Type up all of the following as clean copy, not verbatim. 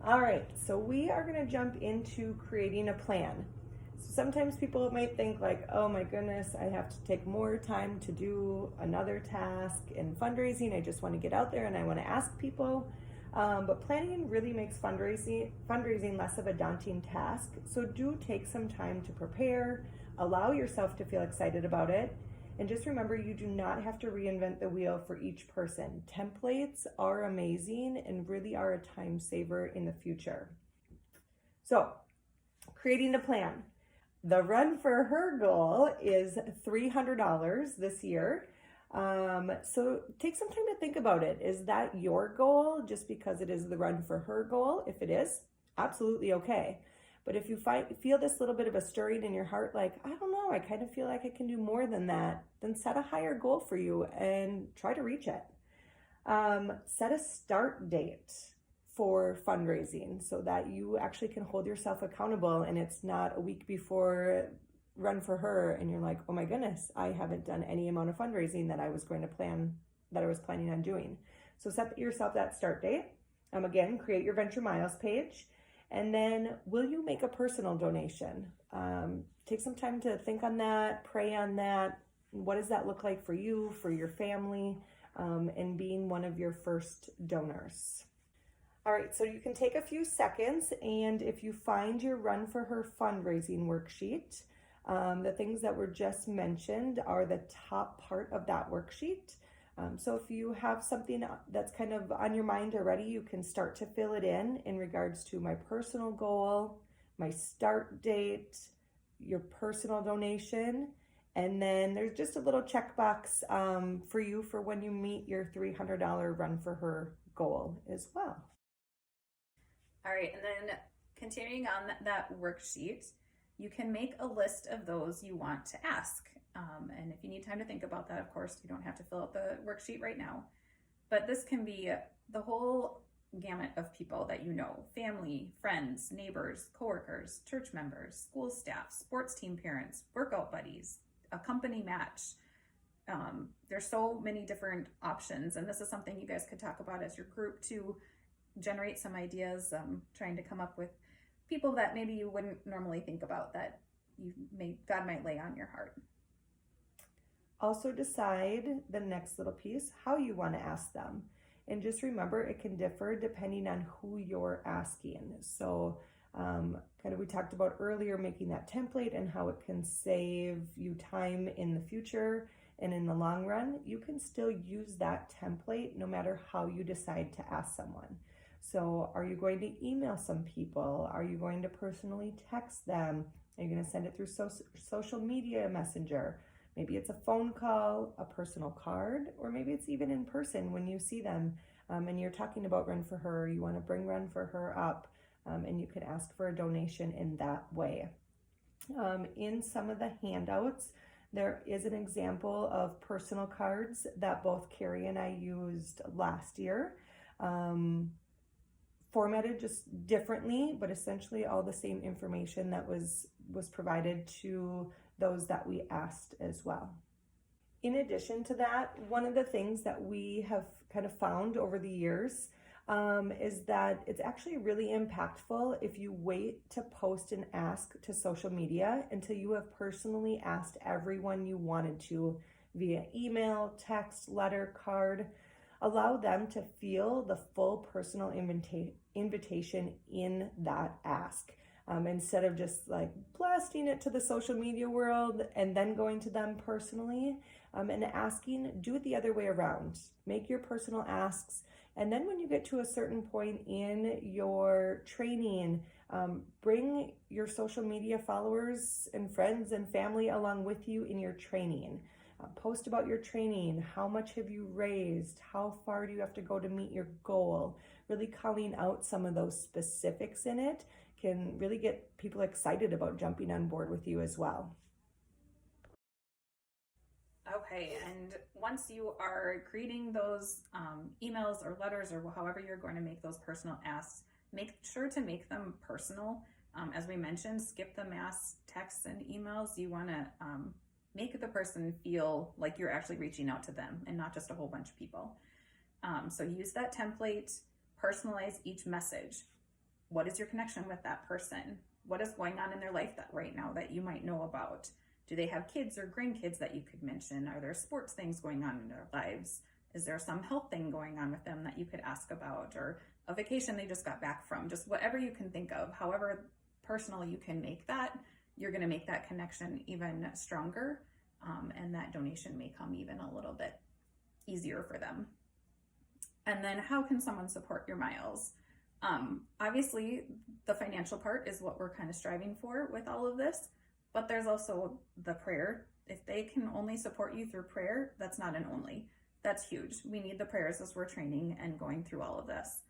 All right, so we are going to jump into creating a plan. So sometimes people might think like, oh my goodness, I have to take more time to do another task in fundraising. I just want to get out there and I want to ask people. But planning really makes fundraising less of a daunting task. So do take some time to prepare, allow yourself to feel excited about it, and just remember, you do not have to reinvent the wheel for each person. Templates are amazing and really are a time saver in the future. So, creating a plan. The Run for Her goal is $300 this year. So take some time to think about it. Is that your goal just because it is the Run for Her goal? If it is, absolutely okay. But if you feel this little bit of a stirring in your heart, like, I don't know, I kind of feel like I can do more than that, then set a higher goal for you and try to reach it. Set a start date for fundraising so that you actually can hold yourself accountable and it's not a week before Run for Her and you're like, oh my goodness, I haven't done any amount of fundraising that I was planning on doing. So set yourself that start date. Again, create your Venture Miles page. And then, will you make a personal donation? Take some time to think on that, pray on that. What does that look like for you, for your family, and being one of your first donors? All right, so you can take a few seconds, and if you find your Run for Her fundraising worksheet, the things that were just mentioned are the top part of that worksheet. So if you have something that's kind of on your mind already, you can start to fill it in regards to my personal goal, my start date, your personal donation, and then there's just a little checkbox for you for when you meet your $300 Run for Her goal as well. All right, and then continuing on that worksheet, you can make a list of those you want to ask. And if you need time to think about that, of course, you don't have to fill out the worksheet right now. But this can be the whole gamut of people that you know: family, friends, neighbors, coworkers, church members, school staff, sports team parents, workout buddies, a company match. There's so many different options, and this is something you guys could talk about as your group to generate some ideas, trying to come up with people that maybe you wouldn't normally think about that God might lay on your heart. Also decide the next little piece, how you want to ask them. And just remember, it can differ depending on who you're asking. So kind of we talked about earlier, making that template and how it can save you time in the future and in the long run. You can still use that template no matter how you decide to ask someone. So are you going to email some people? Are you going to personally text them? Are you going to send it through social media messenger? Maybe it's a phone call, a personal card, or maybe it's even in person when you see them and you're talking about Run for Her. You want to bring Run for Her up and you can ask for a donation in that way. In some of the handouts, there is an example of personal cards that both Carrie and I used last year. Formatted just differently, but essentially all the same information that was provided to those that we asked as well. In addition to that, one of the things that we have kind of found over the years is that it's actually really impactful if you wait to post and ask to social media until you have personally asked everyone you wanted to via email, text, letter, card. Allow them to feel the full personal invitation in that ask. Instead of just like blasting it to the social media world and then going to them personally and asking, do it the other way around. Make your personal asks. And then when you get to a certain point in your training, bring your social media followers and friends and family along with you in your training. Post about your training. How much have you raised? How far do you have to go to meet your goal? Really calling out some of those specifics in it can really get people excited about jumping on board with you as well. Okay, and once you are creating those emails or letters or however you're going to make those personal asks, make sure to make them personal. As we mentioned, skip the mass texts and emails. You want to make the person feel like you're actually reaching out to them and not just a whole bunch of people. So use that template, personalize each message. what is your connection with that person? What is going on in their life that right now that you might know about? Do they have kids or grandkids that you could mention? Are there sports things going on in their lives? Is there some health thing going on with them that you could ask about, or a vacation they just got back from? Just whatever you can think of, however personal you can make that, you're going to make that connection even stronger, and that donation may come even a little bit easier for them. And then how can someone support your miles? Obviously, the financial part is what we're kind of striving for with all of this, but there's also the prayer. If they can only support you through prayer, that's not an only. That's huge. We need the prayers as we're training and going through all of this.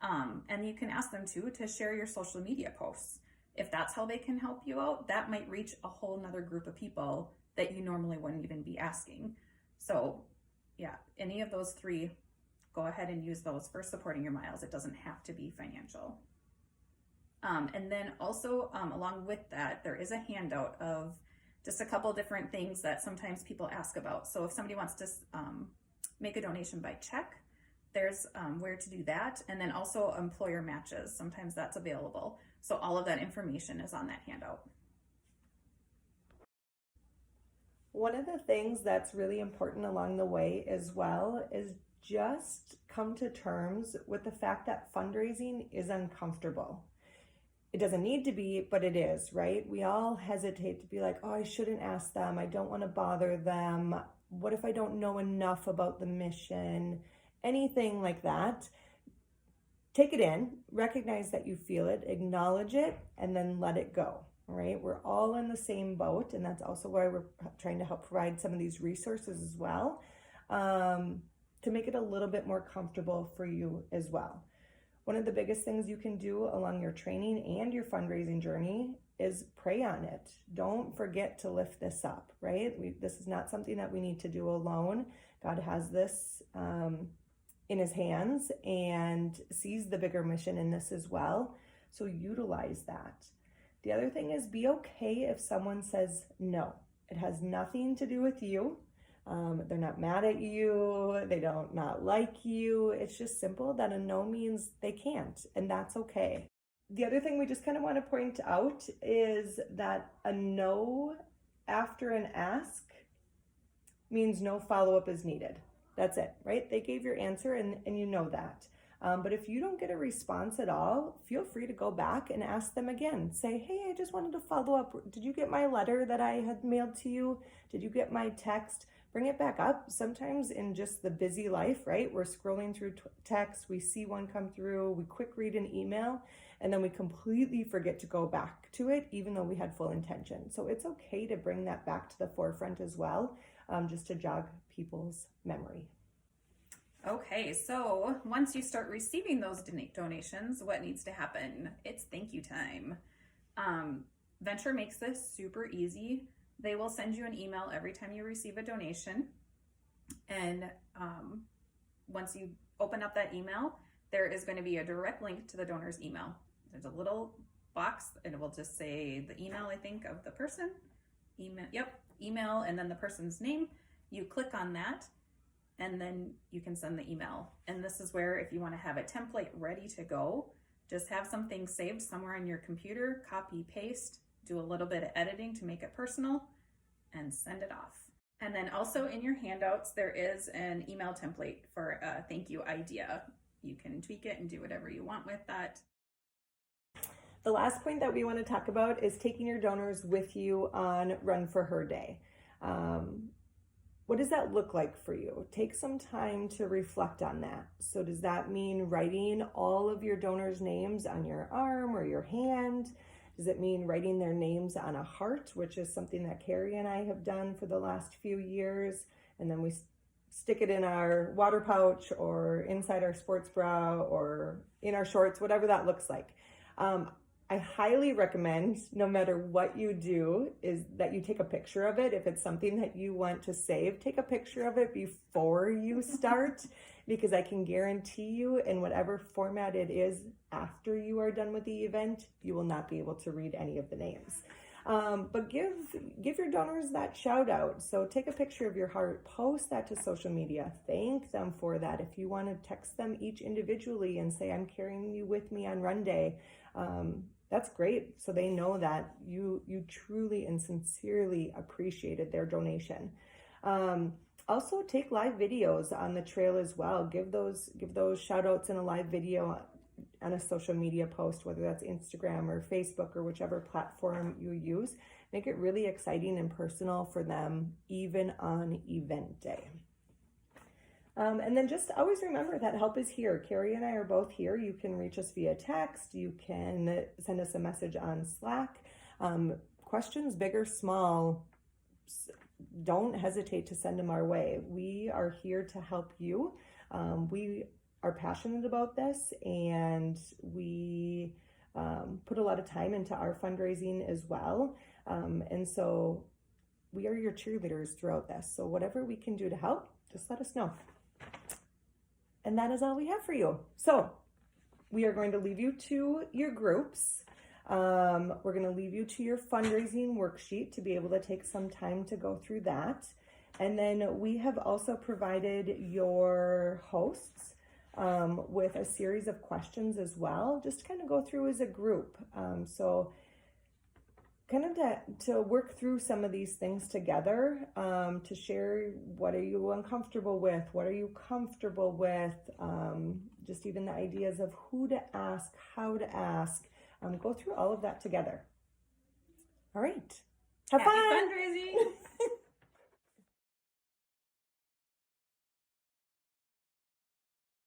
And you can ask them to share your social media posts. If that's how they can help you out, that might reach a whole nother group of people that you normally wouldn't even be asking. So yeah, any of those three, go ahead and use those for supporting your miles. It doesn't have to be financial. And then also along with that, there is a handout of just a couple different things that sometimes people ask about. So if somebody wants to make a donation by check, there's where to do that. And then also employer matches, sometimes that's available. So all of that information is on that handout. One of the things that's really important along the way as well is just come to terms with the fact that fundraising is uncomfortable. It doesn't need to be, but it is, right? We all hesitate to be like, oh, I shouldn't ask them. I don't want to bother them. What if I don't know enough about the mission? Anything like that. Take it in, recognize that you feel it, acknowledge it, and then let it go. All right, we're all in the same boat, and that's also why we're trying to help provide some of these resources as well, to make it a little bit more comfortable for you as well. One of the biggest things you can do along your training and your fundraising journey is pray on it. Don't forget to lift this up, right? This is not something that we need to do alone. God has this in his hands and sees the bigger mission in this as well. So utilize that. The other thing is, be okay if someone says no. It has nothing to do with you. They're not mad at you. They don't not like you. It's just simple that a no means they can't, and that's okay. The other thing we just kind of want to point out is that a no after an ask means no follow-up is needed. That's it, right? They gave your answer and you know that. But if you don't get a response at all, feel free to go back and ask them again. Say, hey, I just wanted to follow up. Did you get my letter that I had mailed to you? Did you get my text? Bring it back up. Sometimes in just the busy life, right? We're scrolling through text, we see one come through, we quick read an email, and then we completely forget to go back to it, even though we had full intention. So it's okay to bring that back to the forefront as well, just to jog people's memory. Okay, so once you start receiving those donations, what needs to happen? It's thank you time. Venture makes this super easy. They will send you an email every time you receive a donation. And once you open up that email, there is going to be a direct link to the donor's email. There's a little box and it will just say the email, I think, of the person. Email, and then the person's name. You click on that, and then you can send the email. And this is where, if you want to have a template ready to go, just have something saved somewhere on your computer, copy, paste, do a little bit of editing to make it personal, and send it off. And then also in your handouts, there is an email template for a thank you idea. You can tweak it and do whatever you want with that. The last point that we want to talk about is taking your donors with you on Run for Her Day. What does that look like for you? Take some time to reflect on that. So does that mean writing all of your donors' names on your arm or your hand? Does it mean writing their names on a heart, which is something that Carrie and I have done for the last few years? And then we stick it in our water pouch or inside our sports bra or in our shorts, whatever that looks like. I highly recommend, no matter what you do, is that you take a picture of it. If it's something that you want to save, take a picture of it before you start, because I can guarantee you, in whatever format it is after you are done with the event, you will not be able to read any of the names. But give your donors that shout out. So take a picture of your heart, post that to social media, thank them for that. If you want to text them each individually and say, I'm carrying you with me on Run Day, That's great. So they know that you truly and sincerely appreciated their donation. Also take live videos on the trail as well. Give those shout outs in a live video on a social media post, whether that's Instagram or Facebook or whichever platform you use. Make it really exciting and personal for them, even on event day. And then just always remember that help is here. Carrie and I are both here. You can reach us via text. You can send us a message on Slack. Questions, big or small, don't hesitate to send them our way. We are here to help you. We are passionate about this, and we put a lot of time into our fundraising as well. And so we are your cheerleaders throughout this. So whatever we can do to help, just let us know. And that is all we have for you. So we are going to leave you to your groups. We're going to leave you to your fundraising worksheet to be able to take some time to go through that. And then we have also provided your hosts with a series of questions as well, just to kind of go through as a group. So kind of to work through some of these things together, to share what are you uncomfortable with, what are you comfortable with, just even the ideas of who to ask, how to ask, go through all of that together. All right. Have Happy fun! fundraising!